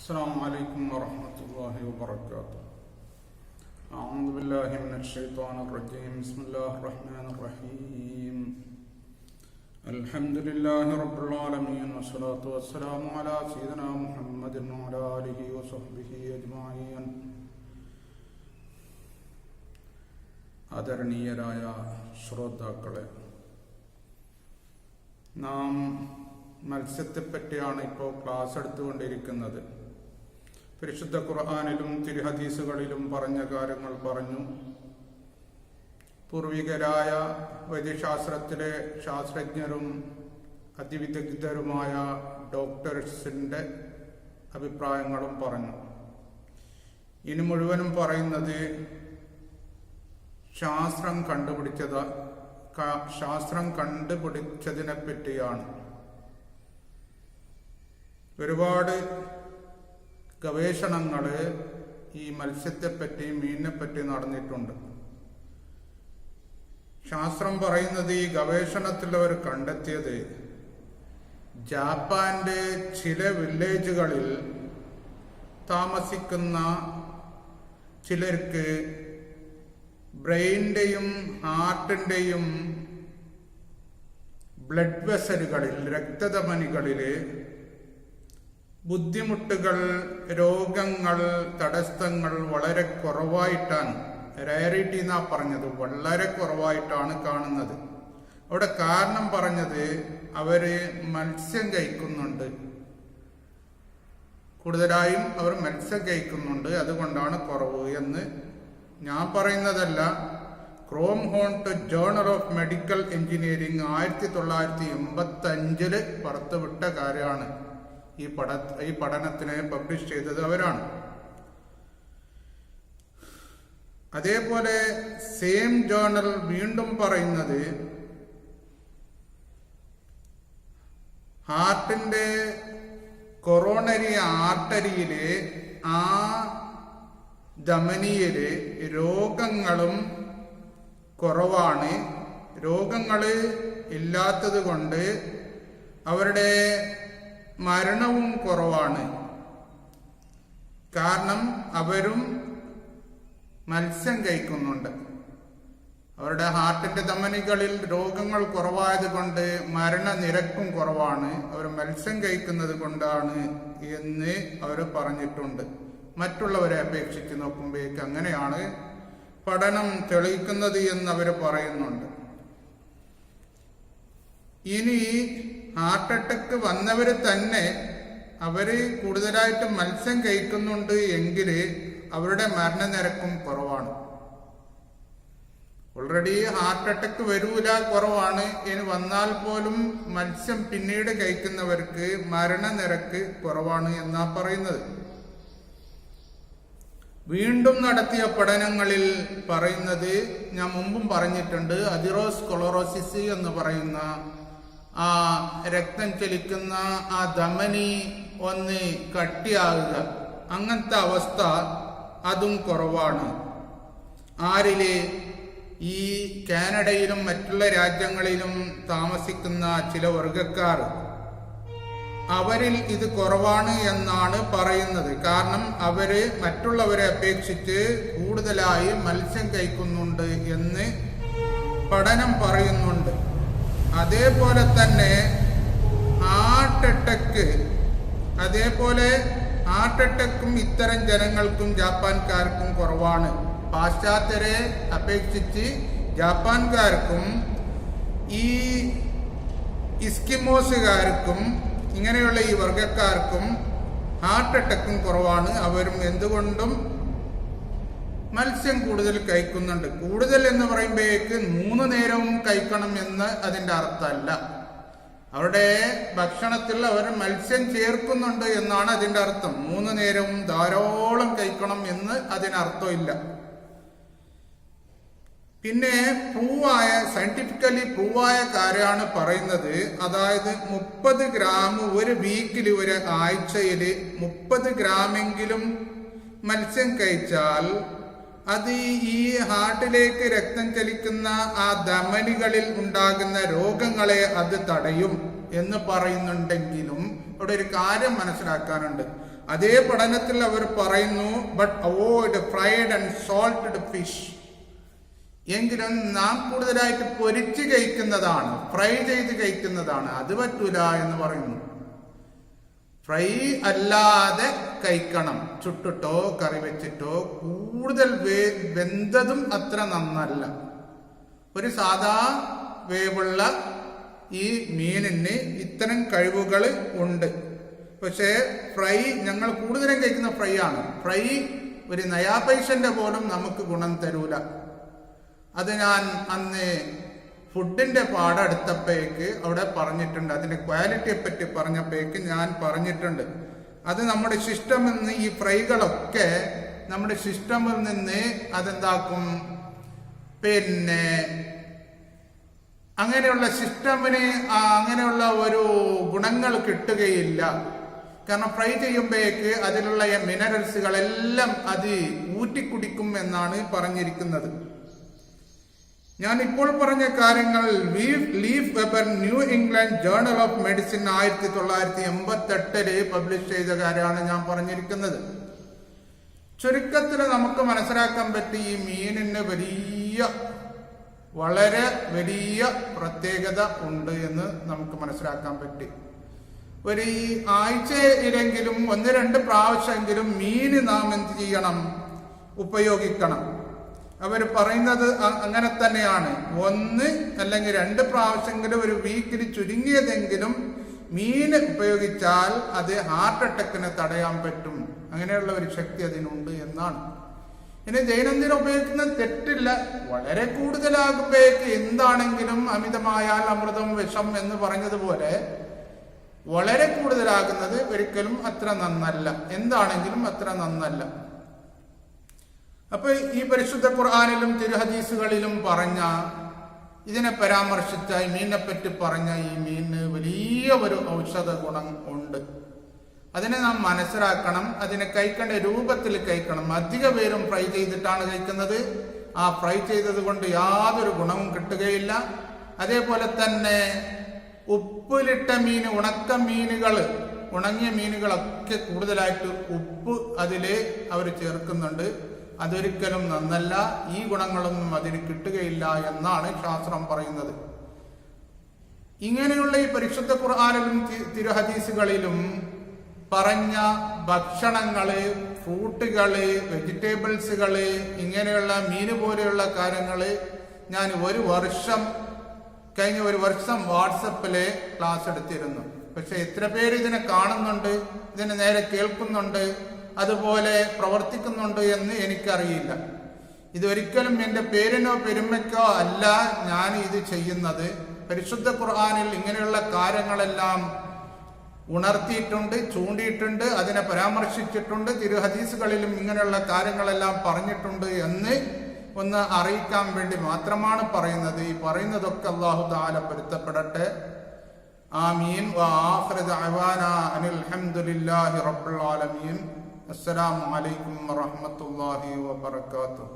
السلام عليكم ورحمة الله وبركاته. أعوذ بالله من الشيطان الرجيم. بسم الله الرحمن الرحيم. الحمد لله رب العالمين والصلاة والسلام على سيدنا محمد وعلى آله وصحبه أجمعين. ആദരണീയരായ ശ്രോതാക്കളെ, നാം മത്സ്യത്തെപ്പറ്റിയാണ് ഇപ്പോൾ ക്ലാസ് എടുത്തുകൊണ്ടിരിക്കുന്നത്. പരിശുദ്ധ ഖുർആനിലും തിരുഹദീസുകളിലും പറഞ്ഞ കാര്യങ്ങൾ പറഞ്ഞു. പൂർവികരായ വൈദ്യശാസ്ത്രത്തിലെ ശാസ്ത്രജ്ഞരും അതിവിദഗ്ധരുമായ ഡോക്ടേഴ്സിൻ്റെ അഭിപ്രായങ്ങളും പറഞ്ഞു. ഇനി മുഴുവനും പറയുന്നത് ശാസ്ത്രം കണ്ടുപിടിച്ചതിനെ പറ്റിയാണ്. ഒരുപാട് ഗവേഷണങ്ങൾ ഈ മത്സ്യത്തെപ്പറ്റി മീനിനെപ്പറ്റി നടന്നിട്ടുണ്ട്. ശാസ്ത്രം പറയുന്നത്, ഈ ഗവേഷണത്തിൽ അവർ കണ്ടെത്തിയത്, ജാപ്പാന്റെ ചില വില്ലേജുകളിൽ താമസിക്കുന്ന ചിലർക്ക് ബ്രെയിൻ്റെയും ഹാർട്ടിൻ്റെയും ബ്ലഡ് വെസലുകളിൽ, രക്തധമനികളിൽ ബുദ്ധിമുട്ടുകൾ, രോഗങ്ങൾ, തടസ്സങ്ങൾ വളരെ കുറവായിട്ടാണ്, റയറിറ്റി എന്നാ പറഞ്ഞത്, വളരെ കുറവായിട്ടാണ് കാണുന്നത്. അവിടെ കാരണം പറഞ്ഞത്, അവര് മത്സ്യം കഴിക്കുന്നുണ്ട്, കൂടുതലായും അവർ മത്സ്യം കഴിക്കുന്നുണ്ട്, അതുകൊണ്ടാണ് കുറവ് എന്ന് ഞാൻ പറയുന്നതല്ല. Chrome haunt journal of medical engineering 1985 പുറത്തുവിട്ട കാര്യമാണ്. ഈ പഠനത്തിനെ പബ്ലിഷ് ചെയ്തത് അവരാണ്. അതേപോലെ സെയിം ജേർണൽ വീണ്ടും പറയുന്നത്, ഹാർട്ടിന്റെ കൊറോണറി ആർട്ടറിയില്, ആ ധമനിയില് രോഗങ്ങളും കുറവാണ്. രോഗങ്ങള് ഇല്ലാത്തത് കൊണ്ട് അവരുടെ മരണവും കുറവാണ്. കാരണം അവരും മത്സ്യം കഴിക്കുന്നുണ്ട്. അവരുടെ ഹാർട്ടിന്റെ ധമനികളിൽ രോഗങ്ങൾ കുറവായത് കൊണ്ട് മരണനിരക്കും കുറവാണ്. അവർ മത്സ്യം കഴിക്കുന്നത് കൊണ്ടാണ് എന്ന് അവർ പറഞ്ഞിട്ടുണ്ട്. മറ്റുള്ളവരെ അപേക്ഷിച്ച് നോക്കുമ്പോഴേക്ക് അങ്ങനെയാണ് പഠനം തെളിയിക്കുന്നത് എന്ന് അവർ പറയുന്നുണ്ട്. ഇനി ഹാർട്ട് അറ്റാക്ക് വന്നവര് തന്നെ അവര് കൂടുതലായിട്ട് മത്സ്യം കഴിക്കുന്നുണ്ട് എങ്കിൽ അവരുടെ മരണനിരക്കും കുറവാണ്. ഓൾറെഡി ഹാർട്ട് അറ്റാക്ക് വരൂല, കുറവാണ്. ഇനി വന്നാൽ പോലും മത്സ്യം പിന്നീട് കഴിക്കുന്നവർക്ക് മരണനിരക്ക് കുറവാണ് എന്നാ പറയുന്നത്. വീണ്ടും നടത്തിയ പഠനങ്ങളിൽ പറയുന്നത്, ഞാൻ മുമ്പും പറഞ്ഞിട്ടുണ്ട്, അതിറോസ്ക്ലറോസിസ് എന്ന് പറയുന്ന ആ രക്തം ചലിക്കുന്ന ആ ധമനി ഒന്ന് കട്ടിയാകുക, അങ്ങനത്തെ അവസ്ഥ അതും കുറവാണ്. ആരില്? ഈ കാനഡയിലും മറ്റുള്ള രാജ്യങ്ങളിലും താമസിക്കുന്ന ചില വർഗക്കാർ, അവരിൽ ഇത് കുറവാണ് എന്നാണ് പറയുന്നത്. കാരണം അവര് മറ്റുള്ളവരെ അപേക്ഷിച്ച് കൂടുതലായി മത്സ്യം കഴിക്കുന്നുണ്ട് എന്ന് പഠനം പറയുന്നുണ്ട്. അതേപോലെ തന്നെ ഹാർട്ട് അറ്റാക്കും ഇത്തരം ജനങ്ങൾക്കും ജാപ്പാൻകാർക്കും കുറവാണ്. പാശ്ചാത്യരെ അപേക്ഷിച്ച് ജാപ്പാൻകാർക്കും ഈ ഇസ്കിമോസുകാർക്കും ഇങ്ങനെയുള്ള ഈ വർഗക്കാർക്കും ഹാർട്ട് അറ്റാക്കും കുറവാണ്. അവരും എന്തുകൊണ്ടും മത്സ്യം കൂടുതൽ കഴിക്കുന്നുണ്ട്. കൂടുതൽ എന്ന് പറയുമ്പോഴേക്ക് 3 നേരവും കഴിക്കണം എന്ന് അതിന്റെ അർത്ഥമല്ല. അവരുടെ ഭക്ഷണത്തിൽ അവർ മത്സ്യം ചേർക്കുന്നുണ്ട് എന്നാണ് അതിന്റെ അർത്ഥം. 3 നേരവും ധാരാളം കഴിക്കണം എന്ന് അതിനർത്ഥമില്ല. പിന്നെ സയന്റിഫിക്കലി പ്രൂവായ കാര്യമാണ് പറയുന്നത്. അതായത് 30 ഗ്രാം ഒരു വീക്കിൽ, ഒരു ആഴ്ചയിൽ 30 ഗ്രാമെങ്കിലും മത്സ്യം കഴിച്ചാൽ അത് ഈ ഹാർട്ടിലേക്ക് രക്തം ചലിക്കുന്ന ആ ധമനികളിൽ ഉണ്ടാകുന്ന രോഗങ്ങളെ അത് തടയും എന്ന് പറയുന്നുണ്ടെങ്കിലും അവിടെ ഒരു കാര്യം മനസ്സിലാക്കാനുണ്ട്. അതേ പഠനത്തിൽ അവർ പറയുന്നു, but avoid fried and salted fish. എങ്കിലും നാം കൂടുതലായിട്ട് പൊരിച്ച് കഴിക്കുന്നതാണ്, ഫ്രൈ ചെയ്ത് കഴിക്കുന്നതാണ്, അത് പറ്റൂല എന്ന് പറയുന്നു. ഫ്രൈ അല്ലാതെ കഴിക്കണം, ചുട്ടിട്ടോ കറി വെച്ചിട്ടോ. കൂടുതൽ വെന്തതും അത്ര നന്നല്ല. ഒരു സാധാ വേവുള്ള ഈ മീനിന് ഇത്തരം കഴിവുകൾ ഉണ്ട്. പക്ഷേ ഫ്രൈ ഞങ്ങൾ കൂടുതലും കഴിക്കുന്ന ഫ്രൈ ആണ്. ഫ്രൈ ഒരു നയാ പൈസന്റെ പോലും നമുക്ക് ഗുണം തരൂല. അത് ഞാൻ അന്ന് ഫുഡിന്റെ പാഠം എടുത്തപ്പോഴേക്ക് അവിടെ പറഞ്ഞിട്ടുണ്ട്. അതിന്റെ ക്വാളിറ്റിയെ പറ്റി പറഞ്ഞപ്പോഴേക്ക് ഞാൻ പറഞ്ഞിട്ടുണ്ട്. അത് നമ്മുടെ സിസ്റ്റമിൽ നിന്ന് ഈ ഫ്രൈകളൊക്കെ നമ്മുടെ സിസ്റ്റമിൽ നിന്ന് അതെന്താക്കും, പിന്നെ അങ്ങനെയുള്ള സിസ്റ്റമിന് അങ്ങനെയുള്ള ഒരു ഗുണങ്ങൾ കിട്ടുകയില്ല. കാരണം ഫ്രൈ ചെയ്യുമ്പോഴേക്ക് അതിലുള്ള മിനറൽസുകളെല്ലാം അത് ഊറ്റിക്കുടിക്കും എന്നാണ് പറഞ്ഞിരിക്കുന്നത്. ഞാൻ ഇപ്പോൾ പറഞ്ഞ കാര്യങ്ങൾ leaf weber new England journal of medicine 1988 publish ചെയ്ത കാര്യമാണ് ഞാൻ പറഞ്ഞിരിക്കുന്നത്. ചുരുക്കത്തിൽ നമുക്ക് മനസ്സിലാക്കാൻ പറ്റി, ഈ മീനിന് വളരെ വലിയ പ്രത്യേകത ഉണ്ട് എന്ന് നമുക്ക് മനസ്സിലാക്കാൻ പറ്റി. ഒരു ആഴ്ചയിലെങ്കിലും 1-2 പ്രാവശ്യമെങ്കിലും മീന് നാം എന്ത് ചെയ്യണം, ഉപയോഗിക്കണം. അവർ പറയുന്നത് അങ്ങനെ തന്നെയാണ്. 1 അല്ലെങ്കിൽ 2 പ്രാവശ്യമെങ്കിലും ഒരു വീക്കിൽ ചുരുങ്ങിയതെങ്കിലും മീൻ ഉപയോഗിച്ചാൽ അത് ഹാർട്ട് അറ്റാക്കിനെ തടയാൻ പറ്റും. അങ്ങനെയുള്ള ഒരു ശക്തി അതിനുണ്ട് എന്നാണ്. ഇനി ദൈനംദിനം ഉപയോഗിക്കുന്നത് തെറ്റില്ല. വളരെ കൂടുതലാകുമ്പോഴേക്ക് എന്താണെങ്കിലും അമിതമായാൽ അമൃതം വിഷം എന്ന് പറഞ്ഞതുപോലെ വളരെ കൂടുതലാകുന്നത് ഒരിക്കലും അത്ര നന്നല്ല. എന്താണെങ്കിലും അത്ര നന്നല്ല. അപ്പൊ ഈ പരിശുദ്ധ ഖുർആനിലും തിരുഹദീസുകളിലും പറഞ്ഞ, ഇതിനെ പരാമർശിച്ച ഈ മീനിനെ പറ്റി പറഞ്ഞ ഈ മീനിന് വലിയ ഒരു ഔഷധ ഗുണം ഉണ്ട്. അതിനെ നാം മനസ്സിലാക്കണം. അതിനെ കഴിക്കേണ്ട രൂപത്തിൽ കഴിക്കണം. അധിക പേരും ഫ്രൈ ചെയ്തിട്ടാണ് കഴിക്കുന്നത്. ആ ഫ്രൈ ചെയ്തത് കൊണ്ട് യാതൊരു ഗുണവും കിട്ടുകയില്ല. അതേപോലെ തന്നെ ഉപ്പിലിട്ട മീൻ, ഉണങ്ങിയ മീനുകളൊക്കെ കൂടുതലായിട്ട് ഉപ്പ് അതില് അവർ ചേർക്കുന്നുണ്ട്. അതൊരിക്കലും നന്നല്ല. ഈ ഗുണങ്ങളൊന്നും അതിന് കിട്ടുകയില്ല എന്നാണ് ശാസ്ത്രം പറയുന്നത്. ഇങ്ങനെയുള്ള ഈ പരിശുദ്ധ ഖുർആനിലും തിരുഹദീസുകളിലും പറഞ്ഞ ഭക്ഷണങ്ങള്, ഫ്രൂട്ടുകള്, വെജിറ്റബിൾസുകള്, ഇങ്ങനെയുള്ള മീന് പോലെയുള്ള കാര്യങ്ങള് ഞാൻ കഴിഞ്ഞ ഒരു വർഷം വാട്സപ്പില് ക്ലാസ് എടുത്തിരുന്നു. പക്ഷെ എത്ര പേര് ഇതിനെ കാണുന്നുണ്ട്, ഇതിനെ നേരെ കേൾക്കുന്നുണ്ട്, അതുപോലെ പ്രവർത്തിക്കുന്നുണ്ട് എന്ന് എനിക്കറിയില്ല. ഇതൊരിക്കലും എൻ്റെ പേരിനോ പെരുമയ്ക്കോ അല്ല ഞാൻ ഇത് ചെയ്യുന്നത്. പരിശുദ്ധ ഖുർആനിൽ ഇങ്ങനെയുള്ള കാര്യങ്ങളെല്ലാം ഉണർത്തിയിട്ടുണ്ട്, ചൂണ്ടിയിട്ടുണ്ട്, അതിനെ പരാമർശിച്ചിട്ടുണ്ട്. തിരുഹദീസുകളിലും ഇങ്ങനെയുള്ള കാര്യങ്ങളെല്ലാം പറഞ്ഞിട്ടുണ്ട് എന്ന് ഒന്ന് അറിയിക്കാൻ വേണ്ടി മാത്രമാണ് പറയുന്നത്. ഈ പറയുന്നതൊക്കെ അല്ലാഹു തആല പൊരുത്തപ്പെടട്ടെ. ആമീൻ. വആഖിറു ദഅവാനാ അനിൽ ഹംദുലില്ലാഹി റബ്ബിൽ ആലമീൻ. അസ്സലാമു അലൈക്കും വറഹ്മത്തുള്ളാഹി വബറകാതുഹു.